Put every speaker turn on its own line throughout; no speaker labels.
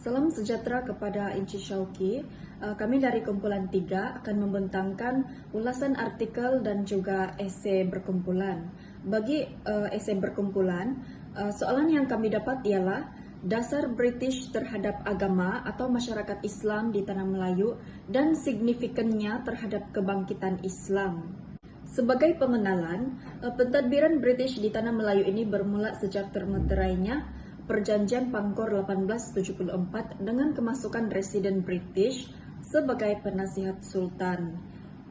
Salam sejahtera kepada Inci Syauki. Kami dari Kumpulan 3 akan membentangkan ulasan artikel dan juga esei berkumpulan. Bagi esei berkumpulan, soalan yang kami dapat ialah dasar British terhadap agama atau masyarakat Islam di Tanah Melayu dan signifikannya terhadap kebangkitan Islam. Sebagai pengenalan, pentadbiran British di Tanah Melayu ini bermula sejak termeterainya Perjanjian Pangkor 1874 dengan kemasukan residen British sebagai penasihat sultan.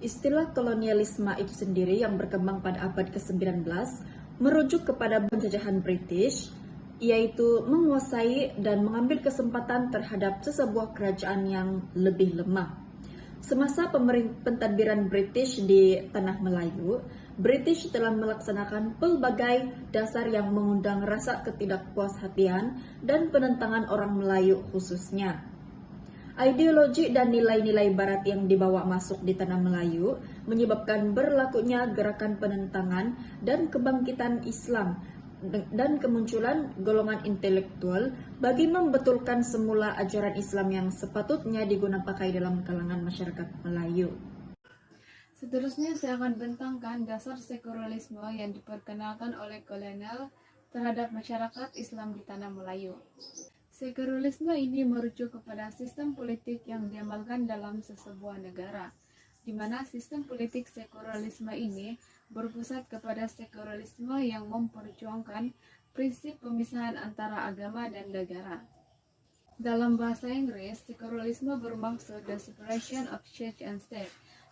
Istilah kolonialisme itu sendiri yang berkembang pada abad ke-19 merujuk kepada penjajahan British, yaitu menguasai dan mengambil kesempatan terhadap sesebuah kerajaan yang lebih lemah. Semasa pentadbiran British di Tanah Melayu, British telah melaksanakan pelbagai dasar yang mengundang rasa ketidakpuashatian dan penentangan orang Melayu khususnya. Ideologi dan nilai-nilai barat yang dibawa masuk di Tanah Melayu menyebabkan berlakunya gerakan penentangan dan kebangkitan Islam dan kemunculan golongan intelektual bagi membetulkan semula ajaran Islam yang sepatutnya digunakan pakai dalam kalangan masyarakat Melayu.
Seterusnya saya akan bentangkan dasar sekularisme yang diperkenalkan oleh kolonial terhadap masyarakat Islam di Tanah Melayu. Sekularisme ini merujuk kepada sistem politik yang diamalkan dalam sesebuah negara, di mana sistem politik sekularisme ini berpusat kepada sekularisme yang memperjuangkan prinsip pemisahan antara agama dan negara. Dalam bahasa Inggris, sekularisme bermaksud the separation of church and state,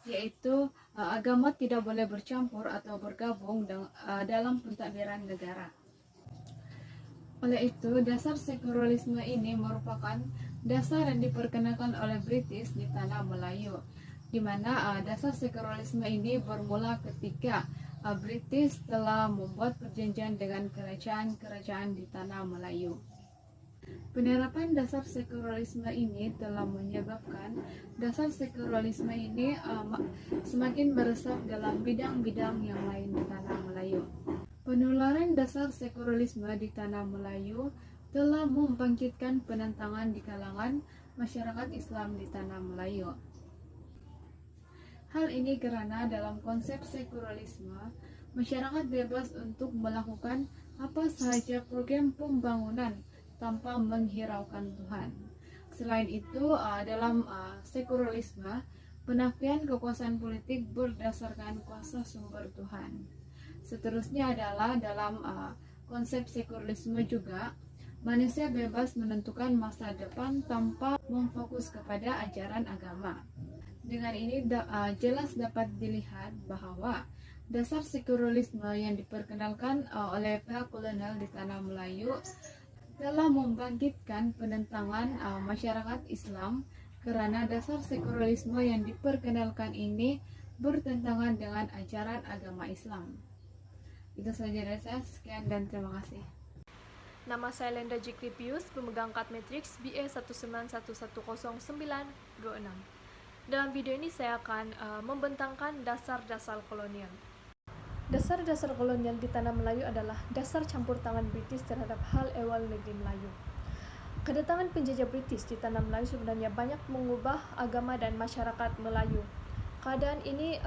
yaitu agama tidak boleh bercampur atau bergabung dalam pentadbiran negara. Oleh itu, dasar sekularisme ini merupakan dasar yang diperkenalkan oleh British di Tanah Melayu, di mana dasar sekularisme ini bermula ketika British telah membuat perjanjian dengan kerajaan-kerajaan di Tanah Melayu. Penerapan dasar sekularisme ini telah menyebabkan dasar sekularisme ini semakin meresap dalam bidang-bidang yang lain di Tanah Melayu. Penularan dasar sekularisme di Tanah Melayu telah membangkitkan penentangan di kalangan masyarakat Islam di Tanah Melayu. Hal ini karena dalam konsep sekularisme, masyarakat bebas untuk melakukan apa sahaja program pembangunan tanpa menghiraukan Tuhan. Selain itu, dalam sekularisme, penafian kekuasaan politik berdasarkan kuasa sumber Tuhan. Seterusnya adalah dalam konsep sekularisme juga, manusia bebas menentukan masa depan tanpa memfokus kepada ajaran agama. Dengan ini jelas dapat dilihat bahwa dasar sekularisme yang diperkenalkan oleh pihak kolonial di Tanah Melayu telah membangkitkan penentangan masyarakat Islam karena dasar sekularisme yang diperkenalkan ini bertentangan dengan ajaran agama Islam. Itu saja dari saya, sekian dan terima kasih.
Nama saya Lenda Jikripius, pemegang kad matriks BA 191100926. Dalam video ini saya akan membentangkan dasar-dasar kolonial. Dasar-dasar kolonial di Tanah Melayu adalah dasar campur tangan British terhadap hal ehwal negeri Melayu. Kedatangan penjajah British di Tanah Melayu sebenarnya banyak mengubah agama dan masyarakat Melayu. Keadaan ini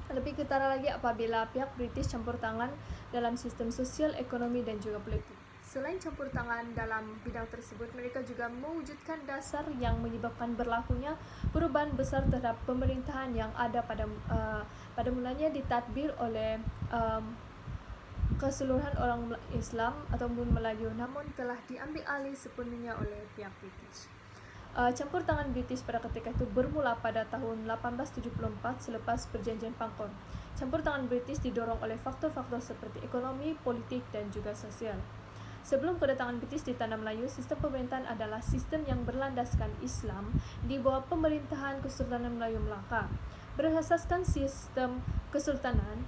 lebih ketara lagi apabila pihak British campur tangan dalam sistem sosial, ekonomi, dan juga politik. Selain campur tangan dalam bidang tersebut, mereka juga mewujudkan dasar yang menyebabkan berlakunya perubahan besar terhadap pemerintahan yang ada pada mulanya ditadbir oleh keseluruhan orang Islam ataupun Melayu, namun telah diambil alih sepenuhnya oleh pihak British. Campur tangan British pada ketika itu bermula pada tahun 1874 selepas Perjanjian Pangkor. Campur tangan British didorong oleh faktor-faktor seperti ekonomi, politik, dan juga sosial. Sebelum kedatangan British di Tanah Melayu, sistem pemerintahan adalah sistem yang berlandaskan Islam di bawah pemerintahan Kesultanan Melayu Melaka. Berdasarkan sistem kesultanan,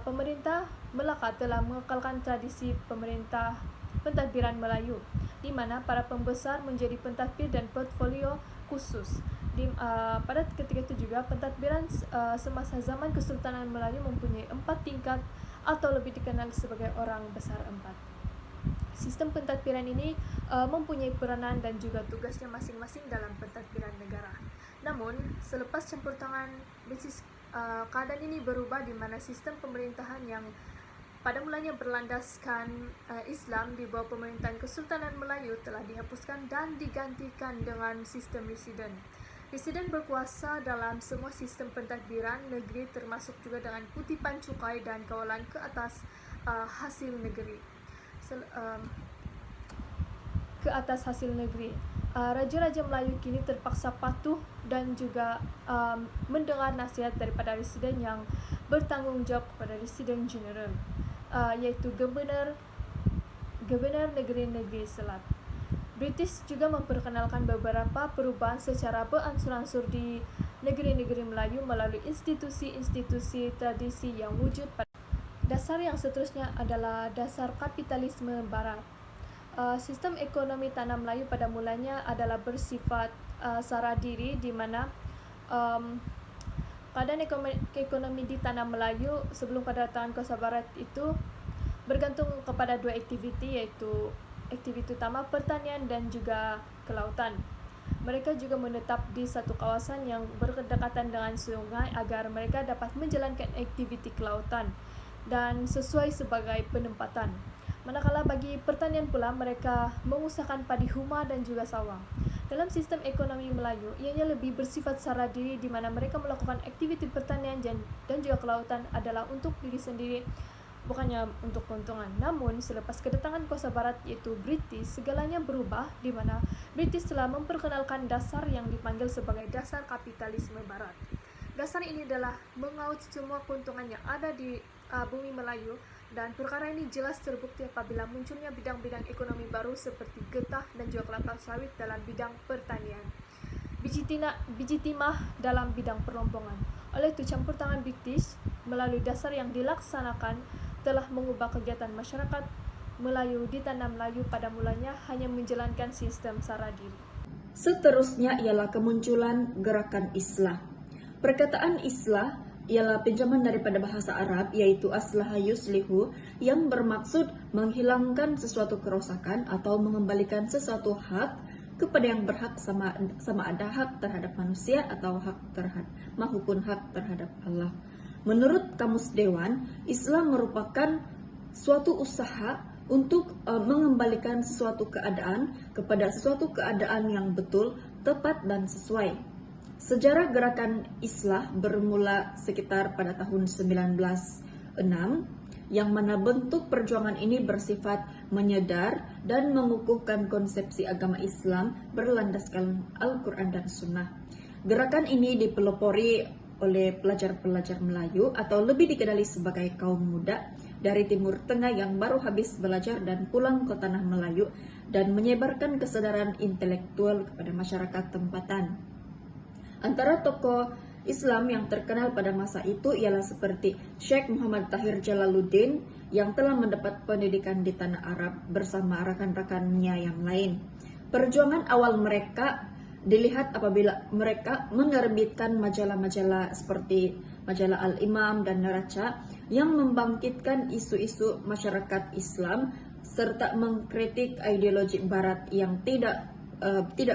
pemerintah Melaka telah mengekalkan tradisi pemerintah pentadbiran Melayu, di mana para pembesar menjadi pentadbir dan portfolio khusus. Pada ketika itu juga pentadbiran semasa zaman Kesultanan Melayu mempunyai 4 tingkat atau lebih dikenal sebagai orang besar 4. Sistem pentadbiran ini mempunyai peranan dan juga tugasnya masing-masing dalam pentadbiran negara. Namun, selepas campur tangan British, keadaan ini berubah di mana sistem pemerintahan yang pada mulanya berlandaskan Islam di bawah pemerintahan Kesultanan Melayu telah dihapuskan dan digantikan dengan sistem residen. Residen berkuasa dalam semua sistem pentadbiran negeri termasuk juga dengan kutipan cukai dan kawalan ke atas hasil negeri. Raja-raja Melayu kini terpaksa patuh dan juga mendengar nasihat daripada residen yang bertanggung jawab kepada residen general, yaitu Gubernur negeri-negeri Selat. British juga memperkenalkan beberapa perubahan secara beransur-ansur di negeri-negeri Melayu melalui institusi-institusi tradisi yang wujud pada dasar yang seterusnya adalah dasar kapitalisme barat. Sistem ekonomi tanah Melayu pada mulanya adalah bersifat sara diri, di mana keadaan ekonomi di tanah Melayu sebelum kedatangan Kuasa Barat itu bergantung kepada dua aktiviti, yaitu aktiviti utama pertanian dan juga kelautan. Mereka juga menetap di satu kawasan yang berdekatan dengan sungai agar mereka dapat menjalankan aktiviti kelautan dan sesuai sebagai penempatan. Manakala bagi pertanian pula, mereka mengusahakan padi huma dan juga sawah. Dalam sistem ekonomi Melayu, ianya lebih bersifat sara diri, di mana mereka melakukan aktiviti pertanian dan juga kelautan adalah untuk diri sendiri, bukannya untuk keuntungan. Namun, selepas kedatangan Kuasa Barat yaitu British, segalanya berubah, di mana British telah memperkenalkan dasar yang dipanggil sebagai dasar kapitalisme Barat. Dasar ini adalah mengaut semua keuntungan yang ada di bumi Melayu, dan perkara ini jelas terbukti apabila munculnya bidang-bidang ekonomi baru seperti getah dan juga kelapa sawit dalam bidang pertanian, biji timah dalam bidang perlompongan. Oleh itu, campur tangan British melalui dasar yang dilaksanakan telah mengubah kegiatan masyarakat Melayu di tanah Melayu pada mulanya hanya menjalankan sistem sara diri.
Seterusnya ialah kemunculan gerakan Islah. Perkataan Islah ialah pinjaman daripada bahasa Arab, yaitu aslaha yuslihu, yang bermaksud menghilangkan sesuatu kerosakan atau mengembalikan sesuatu hak kepada yang berhak, sama ada hak terhadap manusia atau hak maupun hak terhadap Allah. Menurut Kamus Dewan, Islam merupakan suatu usaha untuk mengembalikan sesuatu keadaan kepada sesuatu keadaan yang betul, tepat, dan sesuai. Sejarah gerakan Islah bermula sekitar pada tahun 1906, yang mana bentuk perjuangan ini bersifat menyedar dan mengukuhkan konsepsi agama Islam berlandaskan Al-Quran dan Sunnah. Gerakan ini dipelopori oleh pelajar-pelajar Melayu atau lebih dikenali sebagai kaum muda dari Timur Tengah yang baru habis belajar dan pulang ke tanah Melayu dan menyebarkan kesadaran intelektual kepada masyarakat tempatan. Antara tokoh Islam yang terkenal pada masa itu ialah seperti Syekh Muhammad Tahir Jalaluddin yang telah mendapat pendidikan di tanah Arab bersama rekan-rekannya yang lain. Perjuangan awal mereka dilihat apabila mereka menerbitkan majalah-majalah seperti majalah Al-Imam dan Neraca yang membangkitkan isu-isu masyarakat Islam serta mengkritik ideologi Barat yang tidak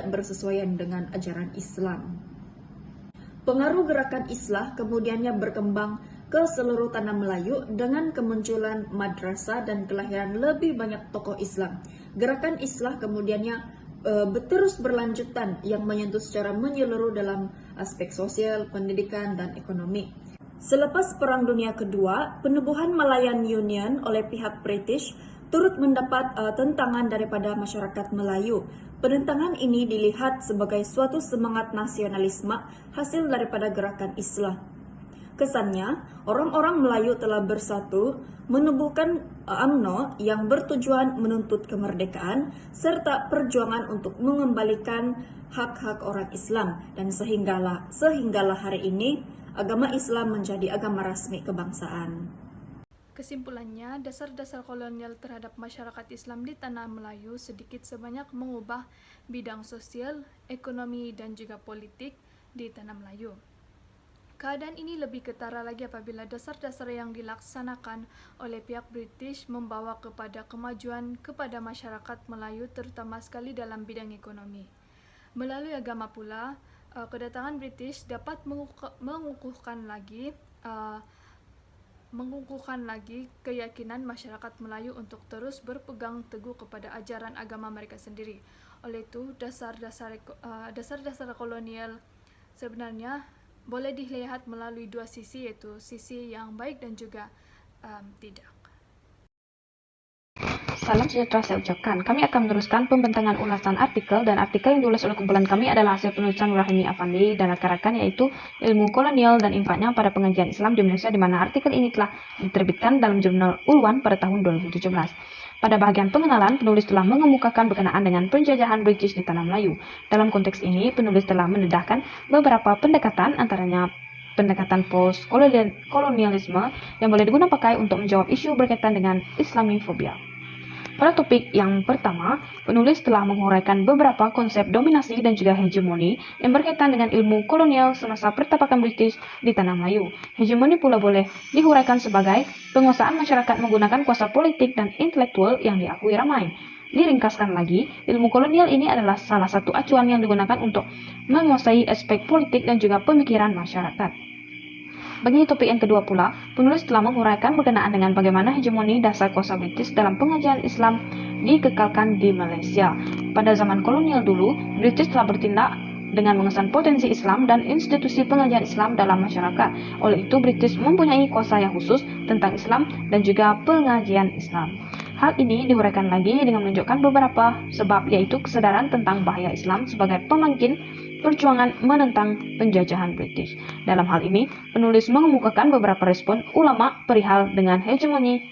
bersesuaian dengan ajaran Islam. Pengaruh gerakan Islah kemudiannya berkembang ke seluruh tanah Melayu dengan kemunculan madrasah dan kelahiran lebih banyak tokoh Islam. Gerakan Islah kemudiannya terus berlanjutan yang menyentuh secara menyeluruh dalam aspek sosial, pendidikan, dan ekonomi. Selepas Perang Dunia Kedua, penubuhan Malayan Union oleh pihak British turut mendapat tentangan daripada masyarakat Melayu. Penentangan ini dilihat sebagai suatu semangat nasionalisme hasil daripada gerakan Islah. Kesannya, orang-orang Melayu telah bersatu menubuhkan UMNO yang bertujuan menuntut kemerdekaan serta perjuangan untuk mengembalikan hak-hak orang Islam, dan sehinggalah hari ini agama Islam menjadi agama resmi kebangsaan.
Kesimpulannya, dasar-dasar kolonial terhadap masyarakat Islam di tanah Melayu sedikit sebanyak mengubah bidang sosial, ekonomi, dan juga politik di tanah Melayu. Keadaan ini lebih ketara lagi apabila dasar-dasar yang dilaksanakan oleh pihak British membawa kepada kemajuan kepada masyarakat Melayu terutama sekali dalam bidang ekonomi. Melalui agama pula, kedatangan British dapat mengukuhkan lagi keyakinan masyarakat Melayu untuk terus berpegang teguh kepada ajaran agama mereka sendiri. Oleh itu, dasar-dasar kolonial sebenarnya boleh dilihat melalui dua sisi, yaitu sisi yang baik dan juga tidak.
Salam sejahtera saya ucapkan. Kami akan meneruskan pembentangan ulasan artikel, dan artikel yang ditulis oleh kumpulan kami adalah hasil penulisan Rahimi Afandi dan rekan-rekan, yaitu Ilmu Kolonial dan Impaknya pada Pengajian Islam di Indonesia, di mana artikel ini telah diterbitkan dalam jurnal Ulwan pada tahun 2017. Pada bagian pengenalan, penulis telah mengemukakan berkenaan dengan penjajahan British di Tanah Melayu. Dalam konteks ini, penulis telah mendedahkan beberapa pendekatan, antaranya pendekatan post-kolonialisme yang boleh digunakan pakai untuk menjawab isu berkaitan dengan Islamofobia. Pada topik yang pertama, penulis telah menguraikan beberapa konsep dominasi dan juga hegemoni yang berkaitan dengan ilmu kolonial semasa pertapakan British di Tanah Melayu. Hegemoni pula boleh dihuraikan sebagai penguasaan masyarakat menggunakan kuasa politik dan intelektual yang diakui ramai. Diringkaskan lagi, ilmu kolonial ini adalah salah satu acuan yang digunakan untuk menguasai aspek politik dan juga pemikiran masyarakat. Bagi topik yang kedua pula, penulis telah menguraikan berkenaan dengan bagaimana hegemoni dasar kuasa British dalam pengajian Islam dikekalkan di Malaysia. Pada zaman kolonial dulu, British telah bertindak dengan mengesan potensi Islam dan institusi pengajian Islam dalam masyarakat. Oleh itu, British mempunyai kuasa yang khusus tentang Islam dan juga pengajian Islam. Hal ini diuraikan lagi dengan menunjukkan beberapa sebab, yaitu kesadaran tentang bahaya Islam sebagai pemangkin perjuangan menentang penjajahan British. Dalam hal ini, penulis mengemukakan beberapa respon ulama perihal dengan hegemoni,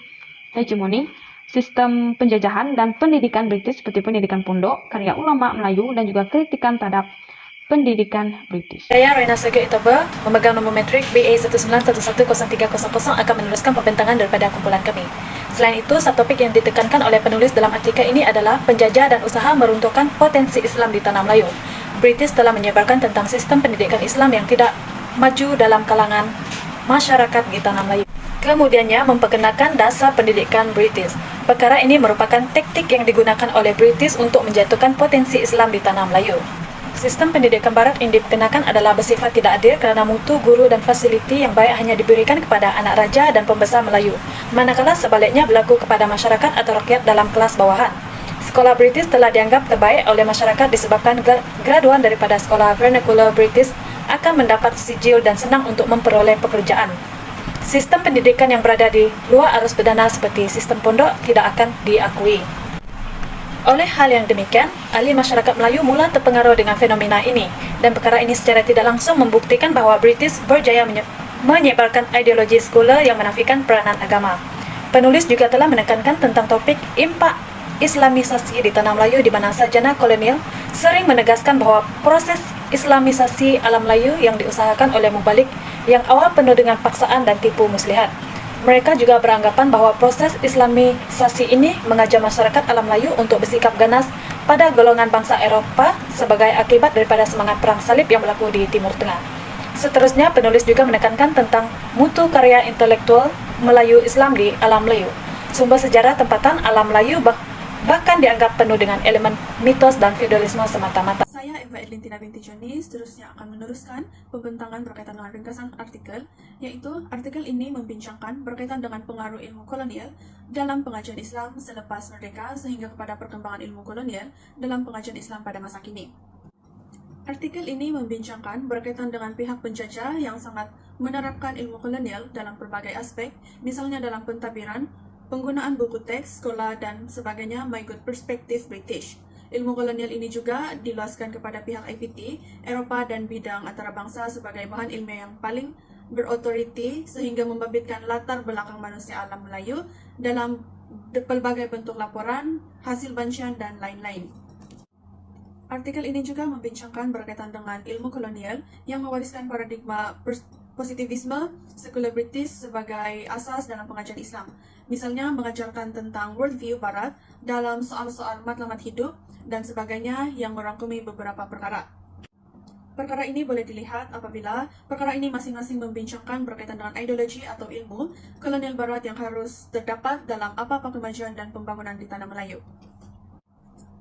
sistem penjajahan dan pendidikan British seperti pendidikan pondok, karya ulama Melayu, dan juga kritikan terhadap pendidikan British.
Saya Rena Sego Itoba, memegang nomor metrik BA 19110300 akan meneruskan pembentangan daripada kumpulan kami. Selain itu, subtopik yang ditekankan oleh penulis dalam artikel ini adalah penjajah dan usaha meruntuhkan potensi Islam di Tanah Melayu. British telah menyebarkan tentang sistem pendidikan Islam yang tidak maju dalam kalangan masyarakat di Tanah Melayu. Kemudiannya memperkenalkan dasar pendidikan British. Perkara ini merupakan taktik yang digunakan oleh British untuk menjatuhkan potensi Islam di Tanah Melayu. Sistem pendidikan Barat yang dikenakan adalah bersifat tidak adil kerana mutu, guru dan fasiliti yang baik hanya diberikan kepada anak raja dan pembesar Melayu, manakala sebaliknya berlaku kepada masyarakat atau rakyat dalam kelas bawahan. Sekolah British telah dianggap terbaik oleh masyarakat disebabkan graduan daripada sekolah vernacular British akan mendapat sijil dan senang untuk memperoleh pekerjaan. Sistem pendidikan yang berada di luar arus perdana seperti sistem pondok tidak akan diakui. Oleh hal yang demikian, ahli masyarakat Melayu mula terpengaruh dengan fenomena ini, dan perkara ini secara tidak langsung membuktikan bahawa British berjaya menyebarkan ideologi sekular yang menafikan peranan agama. Penulis juga telah menekankan tentang topik impak Islamisasi di Tanah Melayu, di mana sarjana kolonial sering menegaskan bahawa proses Islamisasi alam Melayu yang diusahakan oleh mubalik yang awal penuh dengan paksaan dan tipu muslihat. Mereka juga beranggapan bahawa proses Islamisasi ini mengajar masyarakat alam Melayu untuk bersikap ganas pada golongan bangsa Eropah sebagai akibat daripada semangat perang salib yang berlaku di Timur Tengah. Seterusnya, penulis juga menekankan tentang mutu karya intelektual Melayu Islam di alam Melayu. Sumber sejarah tempatan alam Melayu bahkan dianggap penuh dengan elemen mitos dan feudalisme semata-mata.
Saya Eva Edlintina binti Joni seterusnya akan meneruskan pembentangan berkaitan dengan ringkasan artikel, yaitu artikel ini membincangkan berkaitan dengan pengaruh ilmu kolonial dalam pengajian Islam selepas merdeka sehingga kepada perkembangan ilmu kolonial dalam pengajian Islam pada masa kini. Artikel ini membincangkan berkaitan dengan pihak penjajah yang sangat menerapkan ilmu kolonial dalam berbagai aspek, misalnya dalam pentadbiran, penggunaan buku teks, sekolah, dan sebagainya mengikut perspektif British. Ilmu kolonial ini juga diluaskan kepada pihak IPT, Eropah dan bidang antarabangsa sebagai bahan ilmiah yang paling berotoriti sehingga membabitkan latar belakang manusia alam Melayu dalam berbagai bentuk laporan, hasil bancian, dan lain-lain. Artikel ini juga membincangkan berkaitan dengan ilmu kolonial yang mewariskan paradigma positivisme sekular British sebagai asas dalam pengajian Islam. Misalnya mengajarkan tentang worldview Barat dalam soal-soal matlamat hidup dan sebagainya yang merangkumi beberapa perkara. Perkara ini boleh dilihat apabila perkara ini masing-masing membincangkan berkaitan dengan ideologi atau ilmu kolonial barat yang harus terdapat dalam apa-apa kemajuan dan pembangunan di tanah Melayu.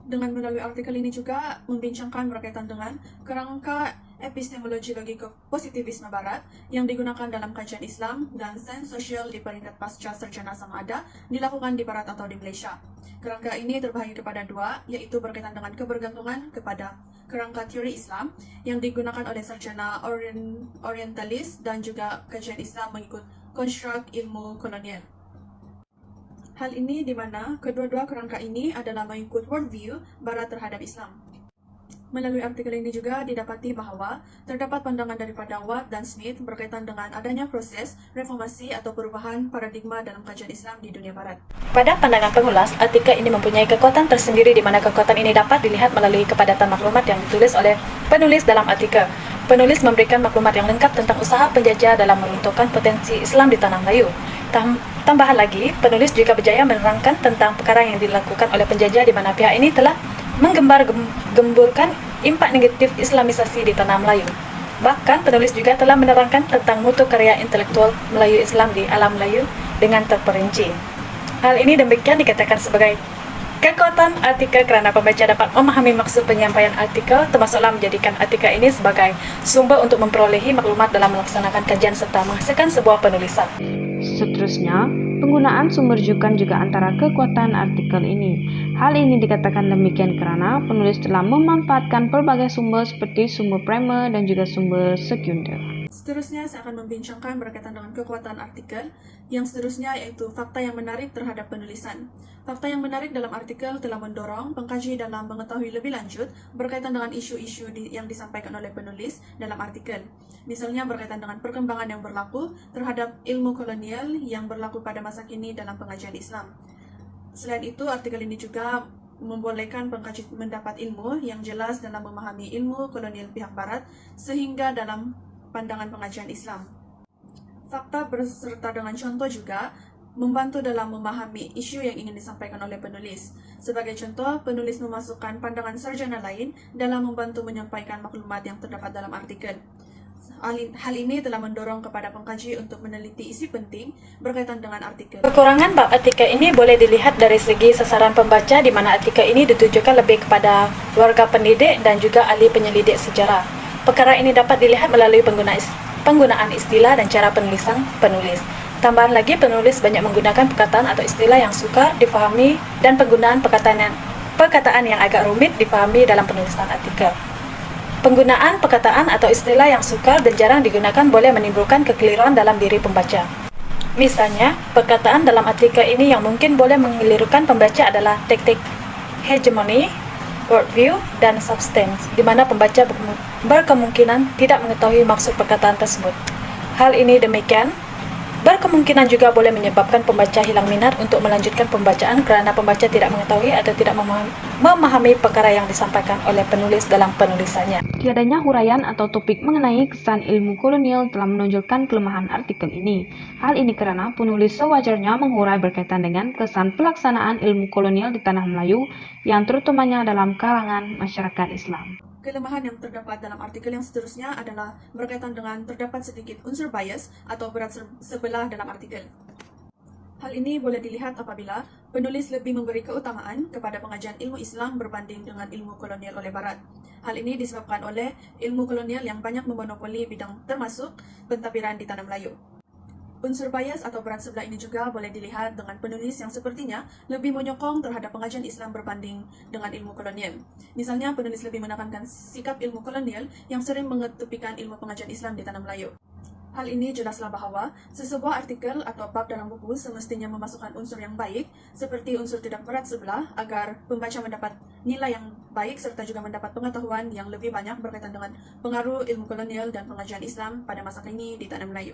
Dengan melalui artikel ini juga membincangkan berkaitan dengan kerangka epistemologi logika positivisme barat yang digunakan dalam kajian Islam dan sains sosial di peringkat pasca sarjana sama ada dilakukan di barat atau di Malaysia. Kerangka ini terbahagi kepada dua, yaitu berkaitan dengan kebergantungan kepada kerangka teori Islam yang digunakan oleh sarjana orientalis dan juga kajian Islam mengikut konstruk ilmu kolonial. Hal ini di mana kedua-dua kerangka ini adalah mengikut worldview barat terhadap Islam. Melalui artikel ini juga didapati bahawa terdapat pandangan daripada Watt dan Smith berkaitan dengan adanya proses reformasi atau perubahan paradigma dalam kajian Islam di dunia barat.
Pada pandangan pengulas, artikel ini mempunyai kekuatan tersendiri di mana kekuatan ini dapat dilihat melalui kepadatan maklumat yang ditulis oleh penulis dalam artikel. Penulis memberikan maklumat yang lengkap tentang usaha penjajah dalam meruntuhkan potensi Islam di tanah Melayu. Tambahan lagi, penulis juga berjaya menerangkan tentang perkara yang dilakukan oleh penjajah di mana pihak ini telah menggembar-gemburkan impak negatif Islamisasi di tanah Melayu. Bahkan, penulis juga telah menerangkan tentang mutu karya intelektual Melayu Islam di alam Melayu dengan terperinci. Hal ini demikian dikatakan sebagai kekuatan artikel kerana pembaca dapat memahami maksud penyampaian artikel, termasuklah menjadikan artikel ini sebagai sumber untuk memperolehi maklumat dalam melaksanakan kajian serta menghasilkan sebuah penulisan.
Seterusnya, penggunaan sumber rujukan juga antara kekuatan artikel ini. Hal ini dikatakan demikian kerana penulis telah memanfaatkan pelbagai sumber seperti sumber primer dan juga sumber sekunder.
Seterusnya, saya akan membincangkan berkaitan dengan kekuatan artikel. Yang seterusnya yaitu fakta yang menarik terhadap penulisan. Fakta yang menarik dalam artikel telah mendorong pengkaji dalam mengetahui lebih lanjut berkaitan dengan isu-isu yang disampaikan oleh penulis dalam artikel. Misalnya berkaitan dengan perkembangan yang berlaku terhadap ilmu kolonial yang berlaku pada masa kini dalam pengajian Islam. Selain itu, artikel ini juga membolehkan pengkaji mendapat ilmu yang jelas dalam memahami ilmu kolonial pihak barat sehingga dalam pandangan pengajian Islam. Fakta berserta dengan contoh juga membantu dalam memahami isu yang ingin disampaikan oleh penulis. Sebagai contoh, penulis memasukkan pandangan sarjana lain dalam membantu menyampaikan maklumat yang terdapat dalam artikel. Hal ini telah mendorong kepada pengkaji untuk meneliti isi penting berkaitan dengan artikel.
Kekurangan bab artikel ini boleh dilihat dari segi sasaran pembaca di mana artikel ini ditujukan lebih kepada warga pendidik dan juga ahli penyelidik sejarah. Perkara ini dapat dilihat melalui penggunaan istilah dan cara penulisan penulis. Tambahan lagi, penulis banyak menggunakan perkataan atau istilah yang sukar difahami dan penggunaan perkataan yang agak rumit difahami dalam penulisan artikel. Penggunaan perkataan atau istilah yang sukar dan jarang digunakan boleh menimbulkan kekeliruan dalam diri pembaca. Misalnya, perkataan dalam artikel ini yang mungkin boleh mengelirukan pembaca adalah taktik hegemony, worldview, dan substance, di mana pembaca berkemungkinan tidak mengetahui maksud perkataan tersebut. Hal ini demikian berkemungkinan juga boleh menyebabkan pembaca hilang minat untuk melanjutkan pembacaan kerana pembaca tidak mengetahui atau tidak memahami perkara yang disampaikan oleh penulis dalam penulisannya.
Tiadanya huraian atau topik mengenai kesan ilmu kolonial telah menonjolkan kelemahan artikel ini. Hal ini kerana penulis sewajarnya menghurai berkaitan dengan kesan pelaksanaan ilmu kolonial di tanah Melayu yang terutamanya dalam kalangan masyarakat Islam.
Kelemahan yang terdapat dalam artikel yang seterusnya adalah berkaitan dengan terdapat sedikit unsur bias atau berat sebelah dalam artikel. Hal ini boleh dilihat apabila penulis lebih memberi keutamaan kepada pengajian ilmu Islam berbanding dengan ilmu kolonial oleh Barat. Hal ini disebabkan oleh ilmu kolonial yang banyak memonopoli bidang termasuk pentadbiran di tanah Melayu. Unsur bias atau berat sebelah ini juga boleh dilihat dengan penulis yang sepertinya lebih menyokong terhadap pengajian Islam berbanding dengan ilmu kolonial. Misalnya, penulis lebih menekankan sikap ilmu kolonial yang sering mengetepikan ilmu pengajian Islam di tanah Melayu. Hal ini jelaslah bahawa sesebuah artikel atau bab dalam buku semestinya memasukkan unsur yang baik seperti unsur tidak berat sebelah agar pembaca mendapat nilai yang baik serta juga mendapat pengetahuan yang lebih banyak berkaitan dengan pengaruh ilmu kolonial dan pengajian Islam pada masa kini di tanah Melayu.